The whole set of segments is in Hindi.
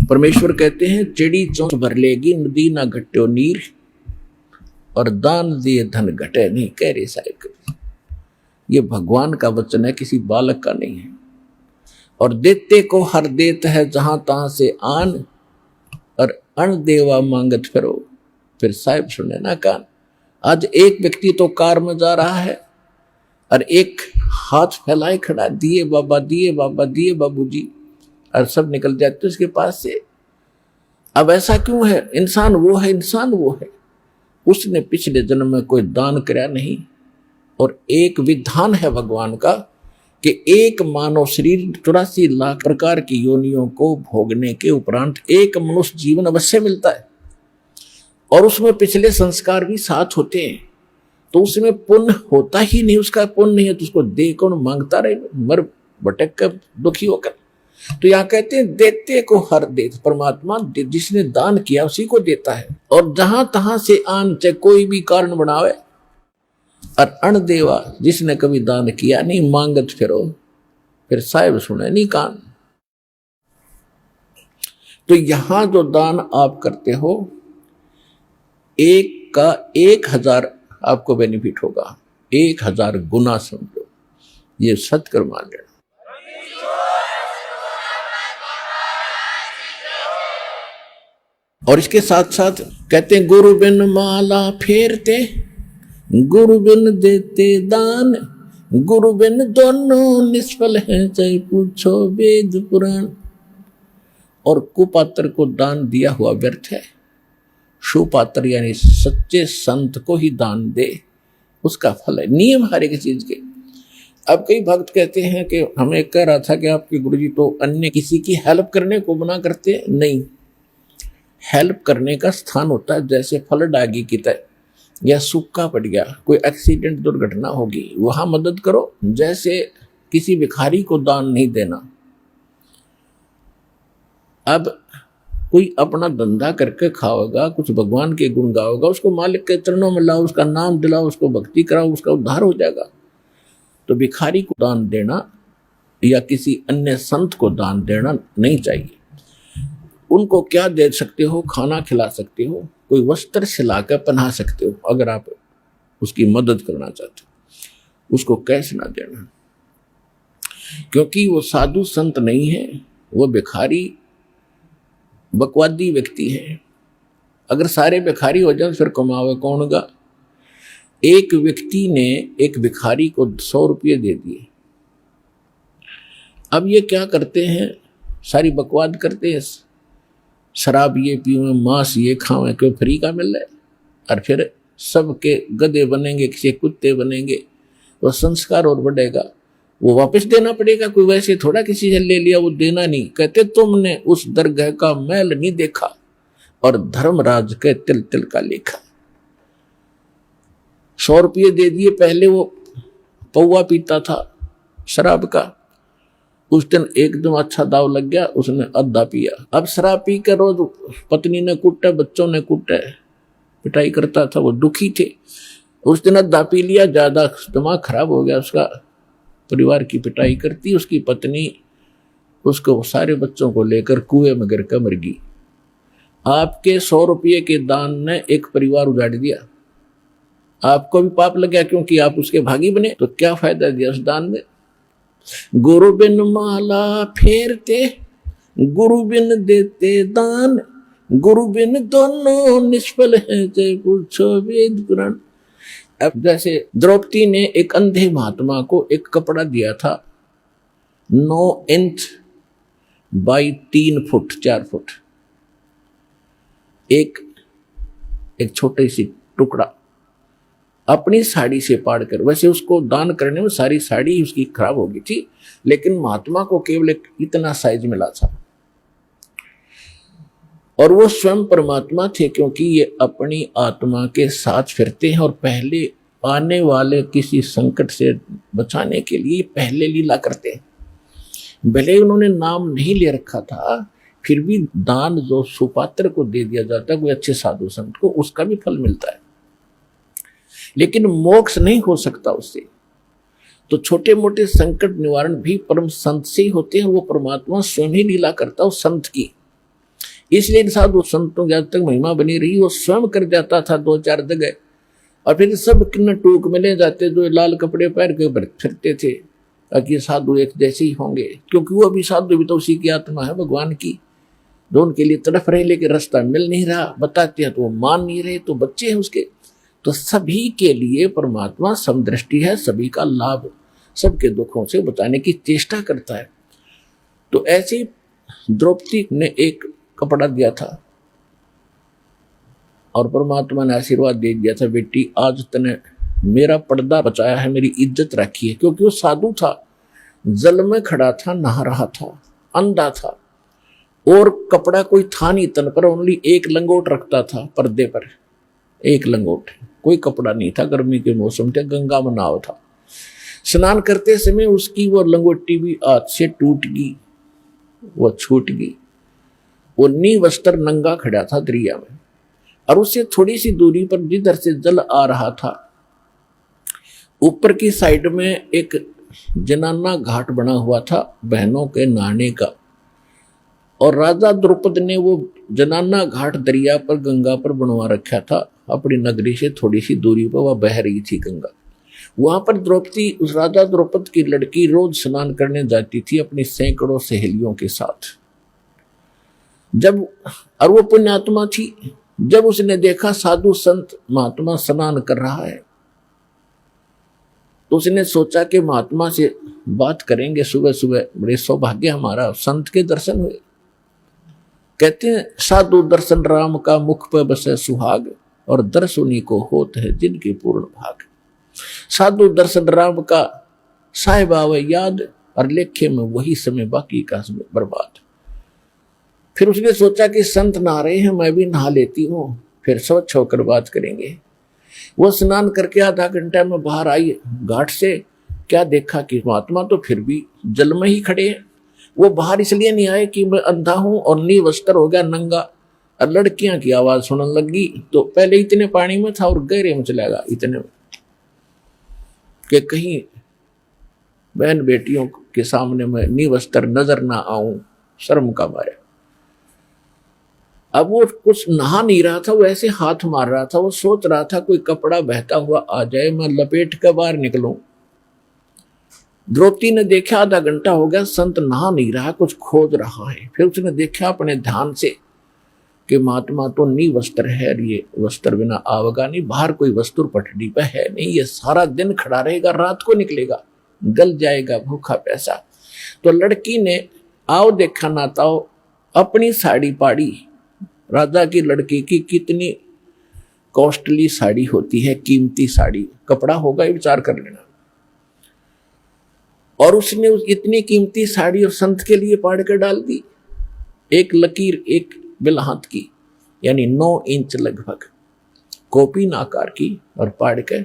परमेश्वर कहते हैं चिड़ी चोंच भर लेगी नदी ना घट्यो नीर, और दान दिए धन घटे नहीं कह रहे साहब। ये भगवान का वचन है, किसी बालक का नहीं है। और देते को हर देत है जहां तहां से आन, और अण देवा मांगत फिरो, फिर साहिब सुने ना कान। आज एक व्यक्ति तो कार में जा रहा है और एक हाथ फैलाए खड़ा, दिए बाबा दिए बाबा दिए बाबूजी, और सब निकल जाते उसके पास से। अब ऐसा क्यों है? इंसान वो है, इंसान वो है, उसने पिछले जन्म में कोई दान कराया नहीं। और एक विधान है भगवान का कि एक मानव शरीर 84 लाख प्रकार की योनियों को भोगने के उपरांत एक मनुष्य जीवन अवश्य मिलता है, और उसमें पिछले संस्कार भी साथ होते हैं। तो उसमें पुण्य होता ही नहीं, उसका पुण्य नहीं है तो उसको दे कौन? मांगता रहे मर भटक कर दुखी होकर। तो यहाँ कहते हैं देते को हर दे, परमात्मा जिसने दान किया उसी को देता है। और जहां तहां से आन, चाहे कोई भी कारण बनावे, और अण देवा जिसने कभी दान किया नहीं मांगत फिरो, फिर साहिब सुने नहीं कान। तो यहां जो दान आप करते हो, एक का 1000 आपको बेनिफिट होगा, 1000 गुना समझो, ये सत्कर्म मान लेना। और इसके साथ साथ कहते हैं गुरु बिन माला फेरते, गुरु बिन देते दान, गुरु बिन दोनों निष्फल हैं, चाहे पूछो वेद पुराण। और कुपात्र को दान दिया हुआ व्यर्थ है, सुपात्र यानी सच्चे संत को ही दान दे, उसका फल है। नियम हर एक चीज के। अब कई भक्त कहते हैं कि हमें कह रहा था कि आपके गुरुजी तो अन्य किसी की हेल्प करने को मना करते नहीं। हेल्प करने का स्थान होता है, जैसे फल डागी की तरह, या सूखा पड़ गया, कोई एक्सीडेंट दुर्घटना होगी, वहां मदद करो। जैसे किसी भिखारी को दान नहीं देना। अब कोई अपना धंधा करके खाओगा, कुछ भगवान के गुण गाओगा, उसको मालिक के चरणों में लाओ, उसका नाम दिलाओ, उसको भक्ति कराओ, उसका उद्धार हो जाएगा। तो भिखारी को दान देना या किसी अन्य संत को दान देना नहीं चाहिए। उनको क्या दे सकते हो? खाना खिला सकते हो, कोई वस्त्र सिलाकर पहना सकते हो, अगर आप उसकी मदद करना चाहते हो। उसको कैश ना देना, क्योंकि वो साधु संत नहीं है, वो भिखारी बकवादी व्यक्ति है। अगर सारे भिखारी हो जाए फिर कमावे कौन होगा? एक व्यक्ति ने एक भिखारी को 100 रुपये दे दिए। अब ये क्या करते हैं? सारी बकवाद करते हैं, शराब ये पीवे, मांस ये खावे, क्यों फ्री का मिल रहा है, और फिर सबके गधे बनेंगे, किसी कुत्ते बनेंगे, वो संस्कार और बढ़ेगा, वो वापस देना पड़ेगा। कोई वैसे थोड़ा किसी से ले लिया वो देना नहीं। कहते तुमने उस दरगाह का मैल नहीं देखा, और धर्मराज के तिल तिल का लेखा। 100 रुपये दे दिए, पहले वो पौवा पीता था शराब का, उस दिन एकदम अच्छा दाव लग गया, उसने आधा पिया। अब शराब पी कर रोज पत्नी ने कूटा, बच्चों ने कूटा, पिटाई करता था, वो दुखी थे। उस दिन आधा पी लिया, ज्यादा दिमाग खराब हो गया उसका, परिवार की पिटाई करती, उसकी पत्नी उसको सारे बच्चों को लेकर कुएं में गिर कर मर गई। आपके 100 रुपये के दान ने एक परिवार उजाड़ दिया। आपको भी पाप लग गया, क्योंकि आप उसके भागी बने। तो क्या फायदा दिया उस दान में? गुरु बिन माला फेरते, गुरु बिन देते दान, गुरु बिन दोनों निष्फल हैं, चाहे पूछो वेद पुराण। अब जैसे द्रौपदी ने एक अंधे महात्मा को एक कपड़ा दिया था 9 इंच बाई 3 फुट 4 फुट, एक छोटी सी टुकड़ा अपनी साड़ी से पाड़ कर। वैसे उसको दान करने में सारी साड़ी उसकी खराब हो गई थी, लेकिन महात्मा को केवल एक इतना साइज मिला था, और वो स्वयं परमात्मा थे, क्योंकि ये अपनी आत्मा के साथ फिरते हैं, और पहले आने वाले किसी संकट से बचाने के लिए पहले लीला करते हैं। भले उन्होंने नाम नहीं ले रखा था, फिर भी दान जो सुपात्र को दे दिया जाता है, कोई अच्छे साधु संत को, उसका भी फल मिलता है, लेकिन मोक्ष नहीं हो सकता उससे। तो छोटे मोटे संकट निवारण भी परम संत से ही होते हैं, वो परमात्मा स्वयं ही लीला करता है उस संत की। इसलिए इन साधु संतों की आज तक महिमा बनी रही। वो स्वयं कर जाता था 2-4 जगह, और फिर सब किन्न टूक मिले जाते जो लाल कपड़े पहन के फिरते थे कि साधु एक जैसे ही होंगे, क्योंकि वो भी साधु भी तो उसी की आत्मा है भगवान की, जो उनके लिए तड़फ रहे लेकिन रास्ता मिल नहीं रहा, बताते हैं तो वो मान नहीं रहे, तो बच्चे हैं उसके। तो सभी के लिए परमात्मा समदृष्टि है, सभी का लाभ, सबके दुखों से बताने की चेष्टा करता है। तो ऐसे द्रौपदी ने एक कपड़ा दिया था और परमात्मा ने आशीर्वाद दे दिया था, बेटी आज तने मेरा पर्दा बचाया है, मेरी इज्जत रखी है। क्योंकि वो साधु था, जल में खड़ा था, नहा रहा था, अंधा था, और कपड़ा कोई था नहीं तन पर, ओनली एक लंगोट रखता था पर्दे पर, एक लंगोट, कोई कपड़ा नहीं था। गर्मी के मौसम थे, गंगा में नाव था। स्नान करते समय उसकी वो लंगोटी भी हाथ से टूट गई, वो छूट गई। वो निवस्त्र नंगा खड़ा था दरिया में, और उससे थोड़ी सी दूरी पर जिधर से जल आ रहा था, ऊपर की साइड में एक जनाना घाट बना हुआ था बहनों के नहाने का, और राजा द्रुपद ने वो जनाना घाट दरिया पर गंगा पर बनवा रखा था। अपनी नगरी से थोड़ी सी दूरी पर वह बह रही थी गंगा। वहां पर द्रौपदी, उस राजा द्रुपद की लड़की, रोज स्नान करने जाती थी अपनी सैकड़ों सहेलियों के साथ। जब, और वो पुण्यात्मा थी, जब उसने देखा साधु संत महात्मा स्नान कर रहा है, तो उसने सोचा कि महात्मा से बात करेंगे सुबह सुबह, बड़े सौभाग्य हमारा, संत के दर्शन हुए। कहते हैं साधु दर्शन राम का मुख पर बसे सुहाग, और दर्श उन्हीं को होत है जिनकी पूर्ण भाग। साधु दर्शन राम का साहिब आवे याद, और लेखे में वही समय बाकी का समय बर्बाद। फिर उसने सोचा कि संत नहा रहे हैं, मैं भी नहा लेती हूँ, फिर स्वच्छ होकर बात करेंगे। वो स्नान करके आधा घंटा में बाहर आई घाट से, क्या देखा कि महात्मा तो फिर भी जल में ही खड़े हैं। वो बाहर इसलिए नहीं आए कि मैं अंधा हूं और निवस्त्र हो गया, नंगा, और लड़कियां की आवाज सुनने लगी। तो पहले इतने पानी में था और गहरे में चला गया, इतने में कि कहीं बहन बेटियों के सामने मैं निवस्त्र नजर ना आऊं, शर्म का मारे। अब वो कुछ नहा नहीं रहा था, वो ऐसे हाथ मार रहा था, वो सोच रहा था कोई कपड़ा बहता हुआ आ जाए, मैं लपेट कर बाहर निकलूं। द्रौपदी ने देखा आधा घंटा हो गया, संत नहा नहीं रहा, कुछ खोज रहा है। फिर उसने देखा अपने ध्यान से कि महात्मा तो निवस्त्र है, ये वस्त्र बिना आवेगा नहीं, बाहर कोई वस्तु पटड़ी पे है नहीं, ये सारा दिन खड़ा रहेगा, रात को निकलेगा, गल जाएगा भूखा प्यासा। तो लड़की ने आओ देखा ना ताओ अपनी साड़ी पाड़ी। राजा की लड़की की कितनी कॉस्टली साड़ी होती है, कीमती साड़ी, कपड़ा होगा ये विचार कर लेना। और उसने उस इतनी कीमती साड़ी और संत के लिए पाड़ कर डाल दी। एक लकीर, एक बिलहात की, यानी 9 इंच लगभग, कोपीन आकार की, और पाड़ के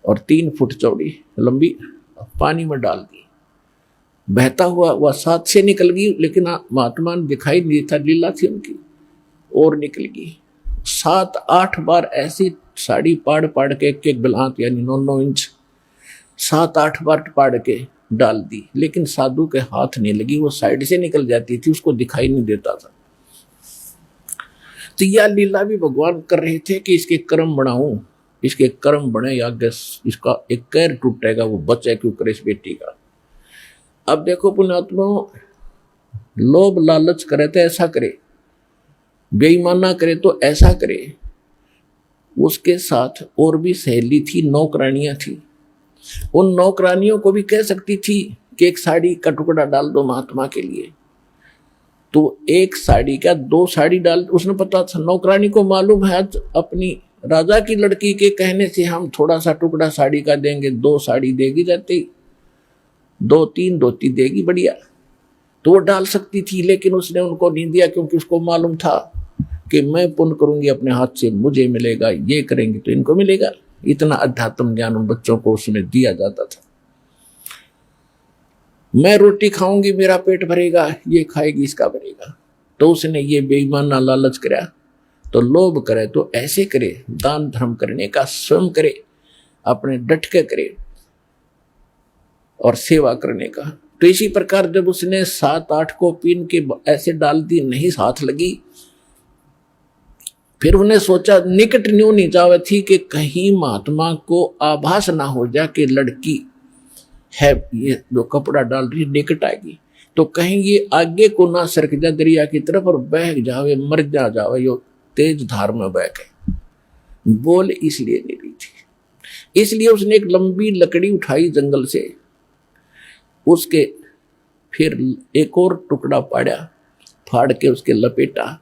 और 3 फुट चौड़ी लंबी पानी में डाल दी। बहता हुआ वह साथ से निकल गई, लेकिन महात्मा ने दिखाई नहीं था, लीला थी उनकी, और निकल गई। 7-8 बार ऐसी साड़ी पाड़ पाड़ के, एक बिलहात यानी 9-9 इंच 7-8 बार पाड़ के डाल दी, लेकिन साधु के हाथ नहीं लगी, वो साइड से निकल जाती थी, उसको दिखाई नहीं देता था। तो यह लीला भी भगवान कर रहे थे कि इसके कर्म बनाऊं, इसके कर्म बने, या इसका एक कैर टूटेगा, वो बचे क्यों करे इस बेटी का। अब देखो पुण्यात्मा, लोभ लालच करे तो ऐसा करे, बेईमाना करे तो ऐसा करे। उसके साथ और भी सहेली थी, नौकरानियां थी। उन नौकरानियों को भी कह सकती थी कि एक साड़ी का टुकड़ा डाल दो महात्मा के लिए, तो एक साड़ी का 2 साड़ी डाल। उसने पता था, नौकरानी को मालूम है आज अपनी राजा की लड़की के कहने से हम थोड़ा सा टुकड़ा साड़ी का देंगे, 2 साड़ी देगी, जाती 2-3 धोती देगी, बढ़िया, तो वो डाल सकती थी। लेकिन उसने उनको नहीं दिया, क्योंकि उसको मालूम था कि मैं पुण्य करूंगी अपने हाथ से, मुझे मिलेगा, ये करेंगे तो इनको मिलेगा। इतना अध्यात्म ज्ञान उन बच्चों को उसमें दिया जाता था। मैं रोटी खाऊंगी मेरा पेट भरेगा, ये खाएगी इसका भरेगा। तो उसने ये बेईमाना लालच करा। तो लोभ करे तो ऐसे करे, दान धर्म करने का स्वयं करे, अपने डट के करे, और सेवा करने का। तो इसी प्रकार जब उसने 7-8 को पीन के ऐसे डाल दी, नहीं हाथ लगी, फिर उन्हें सोचा निकट न्यू नहीं जावे थी कि कहीं महात्मा को आभास ना हो जाए कि लड़की है ये जो कपड़ा डाल रही निकट आएगी, तो कहीं ये आगे को ना सरक जा दरिया की तरफ और बह जावे, मर जावे, यो तेज धार में बह गए। बोल इसलिए नहीं रही थी। इसलिए उसने एक लंबी लकड़ी उठाई जंगल से, उसके फिर एक और टुकड़ा पाड़ा, फाड़ के उसके लपेटा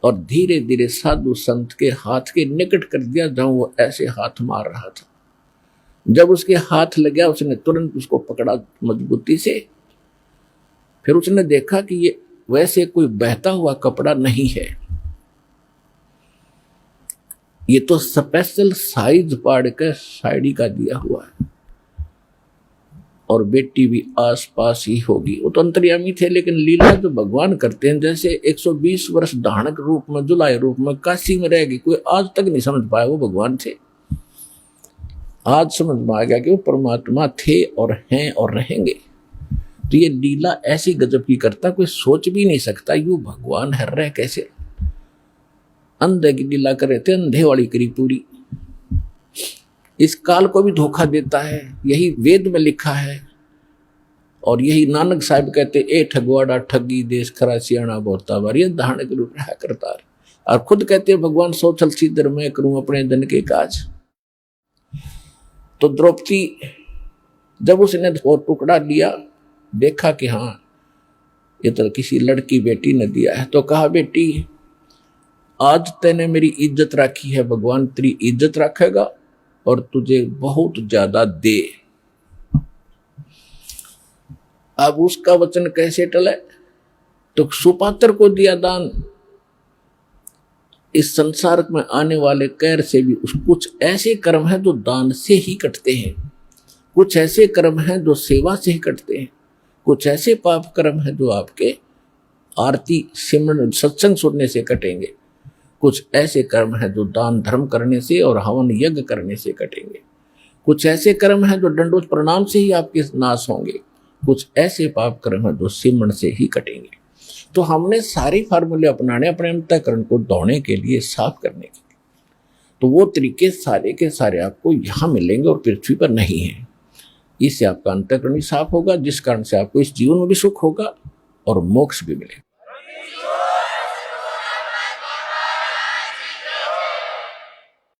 और धीरे धीरे साधु संत के हाथ के निकट कर दिया, जहां वो ऐसे हाथ मार रहा था। जब उसके हाथ लग गया उसने तुरंत उसको पकड़ा मजबूती से। फिर उसने देखा कि ये वैसे कोई बहता हुआ कपड़ा नहीं है, ये तो स्पेशल साइज पाड़ के साड़ी का दिया हुआ है, और बेटी भी आस पास ही होगी। वो तो अंतर्यामी थे, लेकिन लीला जो भगवान करते हैं, जैसे 120 वर्ष धारणक रूप में, जुलाई रूप में काशी में रहेगी, कोई आज तक नहीं समझ पाया वो भगवान थे। आज समझ में आ गया कि वो परमात्मा थे और हैं और रहेंगे। तो ये लीला ऐसी गजब की करता, कोई सोच भी नहीं सकता यूं भगवान है रह कैसे। अंधे की लीला करे थे, अंधे वाली करी पूरी। इस काल को भी धोखा देता है, यही वेद में लिखा है, और यही नानक साहब कहते ए ठगवाड़ा ठगी देश खरा सियाणा बोलता बार, ये धारण के रूप रहा करता। और खुद कहते भगवान सोचल सीधर मैं करूं अपने धन के काज। तो द्रौपदी जब उसने वो टुकड़ा लिया, देखा कि हाँ ये तो किसी लड़की बेटी ने दिया है, तो कहा बेटी आज तेने मेरी इज्जत रखी है, भगवान तेरी इज्जत रखेगा और तुझे बहुत ज्यादा दे। अब उसका वचन कैसे टले, तो सुपात्र को दिया दान। इस संसार में आने वाले कैर से भी कुछ ऐसे कर्म हैं जो दान से ही कटते हैं, कुछ ऐसे कर्म हैं जो सेवा से ही कटते हैं, कुछ ऐसे पाप कर्म हैं जो आपके आरती सिमरन सत्संग सुनने से कटेंगे, कुछ ऐसे कर्म हैं जो दान धर्म करने से और हवन यज्ञ करने से कटेंगे, कुछ ऐसे कर्म हैं जो दंडोत प्रणाम से ही आपके नाश होंगे, कुछ ऐसे पाप कर्म हैं जो सिमरन से ही कटेंगे। तो हमने सारे फार्मूले अपनाने अपने अंतःकरण को दौड़ने के लिए, साफ करने के लिए। तो वो तरीके सारे के सारे आपको यहाँ मिलेंगे और पृथ्वी पर नहीं है। इससे आपका अंतःकरण भी साफ होगा, जिस कारण से आपको इस जीवन में भी सुख होगा और मोक्ष भी मिलेगा।